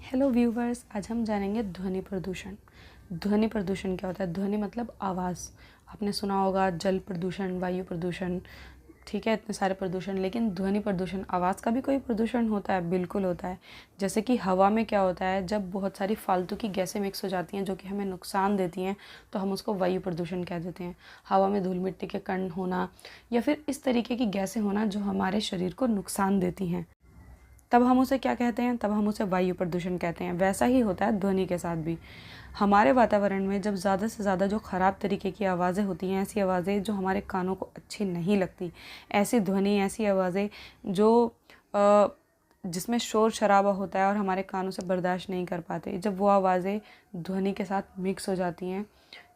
Hello viewers, आज हम जानेंगे ध्वनि प्रदूषण। ध्वनि प्रदूषण क्या होता है? ध्वनि मतलब आवाज़। आपने सुना होगा जल प्रदूषण, वायु प्रदूषण, ठीक है, इतने सारे प्रदूषण। लेकिन ध्वनि प्रदूषण, आवाज़ का भी कोई प्रदूषण होता है? बिल्कुल होता है। जैसे कि हवा में क्या होता है, जब बहुत सारी फालतू की गैसें मिक्स हो जाती हैं जो कि हमें नुकसान देती हैं, तो हम उसको वायु प्रदूषण कह देते हैं। हवा में धूल मिट्टी के कण होना या फिर इस तरीके की गैसें होना जो हमारे शरीर को नुकसान देती हैं, तब हम उसे क्या कहते हैं? तब हम उसे वायु प्रदूषण कहते हैं। वैसा ही होता है ध्वनि के साथ भी। हमारे वातावरण में जब ज़्यादा से ज़्यादा जो ख़राब तरीके की आवाज़ें होती हैं, ऐसी आवाज़ें जो हमारे कानों को अच्छी नहीं लगती, ऐसी ध्वनि, ऐसी आवाज़ें जो जिसमें शोर शराबा होता है और हमारे कानों से बर्दाश्त नहीं कर पाते, जब वो आवाज़ें ध्वनि के साथ मिक्स हो जाती हैं,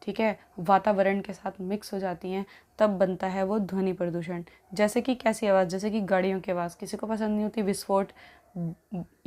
ठीक है, वातावरण के साथ मिक्स हो जाती हैं, तब बनता है वो ध्वनि प्रदूषण। जैसे कि कैसी आवाज़? जैसे कि गाड़ियों की आवाज़ किसी को पसंद नहीं होती, विस्फोट,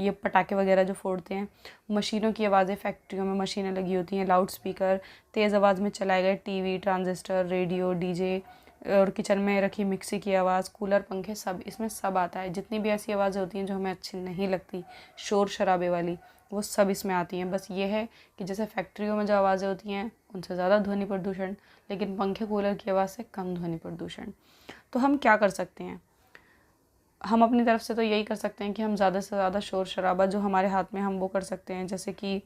ये पटाखे वगैरह जो फोड़ते हैं, मशीनों की आवाज़ें, फैक्ट्रियों में मशीनें लगी होती हैं, लाउड स्पीकर तेज़ आवाज़ में चलाए गए टीवी, ट्रांजिस्टर, रेडियो, डीजे, और किचन में रखी मिक्सी की आवाज़, कूलर, पंखे, सब इसमें सब आता है। जितनी भी ऐसी आवाज़ें होती हैं जो हमें अच्छी नहीं लगती, शोर शराबे वाली, वो सब इसमें आती हैं। बस ये है कि जैसे फैक्ट्रियों में जो आवाज़ें होती हैं उनसे ज़्यादा ध्वनि प्रदूषण, लेकिन पंखे कूलर की आवाज़ से कम ध्वनि प्रदूषण। तो हम क्या कर सकते हैं? हम अपनी तरफ से तो यही कर सकते हैं कि हम ज़्यादा से ज़्यादा शोर शराबा जो हमारे हाथ में, हम वो कर सकते हैं। जैसे कि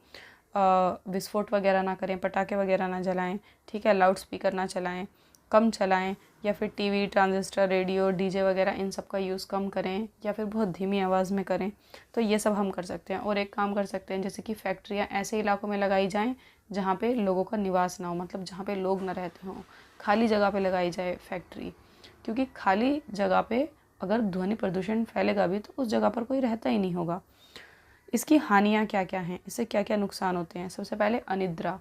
विस्फोट वगैरह ना करें, पटाखे वगैरह ना जलाएं, ठीक है, लाउड स्पीकर ना चलाएं, कम चलाएं, या फिर टीवी, ट्रांजिस्टर, रेडियो, डीजे वगैरह इन सब का यूज़ कम करें, या फिर बहुत धीमी आवाज़ में करें। तो ये सब हम कर सकते हैं। और एक काम कर सकते हैं, जैसे कि फैक्ट्रियाँ ऐसे इलाकों में लगाई जाएँ जहाँ पे लोगों का निवास ना हो, मतलब जहाँ पे लोग ना रहते हों, खाली जगह पे लगाई जाए फैक्ट्री। क्योंकि खाली जगह पे अगर ध्वनि प्रदूषण फैलेगा भी तो उस जगह पर कोई रहता ही नहीं होगा। इसकी हानियाँ क्या क्या हैं, इससे क्या क्या नुकसान होते हैं? सबसे पहले अनिद्रा,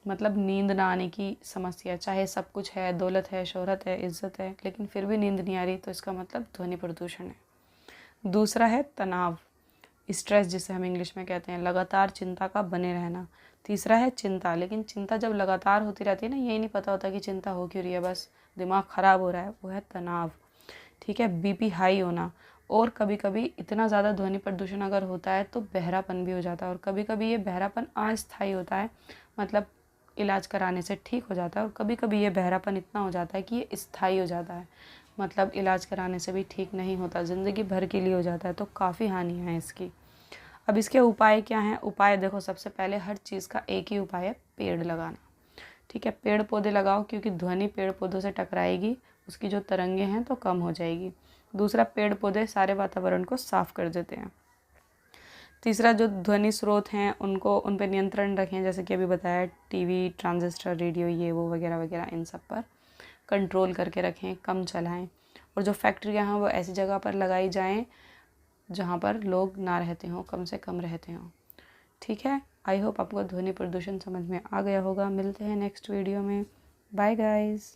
मतलब नींद ना आने की समस्या। चाहे सब कुछ है, दौलत है, शोहरत है, इज्जत है, लेकिन फिर भी नींद नहीं आ रही, तो इसका मतलब ध्वनि प्रदूषण है। दूसरा है तनाव, स्ट्रेस जिसे हम इंग्लिश में कहते हैं, लगातार चिंता का बने रहना। तीसरा है चिंता, लेकिन चिंता जब लगातार होती रहती है ना, यही नहीं पता होता कि चिंता हो क्यों रही है, बस दिमाग ख़राब हो रहा है, वो है तनाव। ठीक है, बीपी हाई होना। और कभी कभी इतना ज़्यादा ध्वनि प्रदूषण अगर होता है तो बहरापन भी हो जाता है, और कभी कभी ये बहरापन अस्थायी होता है, मतलब इलाज कराने से ठीक हो जाता है। और कभी कभी ये बहरापन इतना हो जाता है कि ये स्थायी हो जाता है, मतलब इलाज कराने से भी ठीक नहीं होता, ज़िंदगी भर के लिए हो जाता है। तो काफ़ी हानियाँ हैं इसकी। अब इसके उपाय क्या हैं? उपाय देखो, सबसे पहले हर चीज़ का एक ही उपाय है, पेड़ लगाना। ठीक है, पेड़ पौधे लगाओ, क्योंकि ध्वनि पेड़ पौधों से टकराएगी, उसकी जो तरंगे हैं तो कम हो जाएगी। दूसरा, पेड़ पौधे सारे वातावरण को साफ कर देते हैं। तीसरा, जो ध्वनि स्रोत हैं उनको, उन पर नियंत्रण रखें, जैसे कि अभी बताया, टीवी, ट्रांजिस्टर, रेडियो, ये वो वगैरह वगैरह, इन सब पर कंट्रोल करके रखें, कम चलाएं। और जो फैक्ट्रियाँ हैं वो ऐसी जगह पर लगाई जाएं जहाँ पर लोग ना रहते हों, कम से कम रहते हों। ठीक है, आई होप आपको ध्वनि प्रदूषण समझ में आ गया होगा। मिलते हैं नेक्स्ट वीडियो में। Bye guys.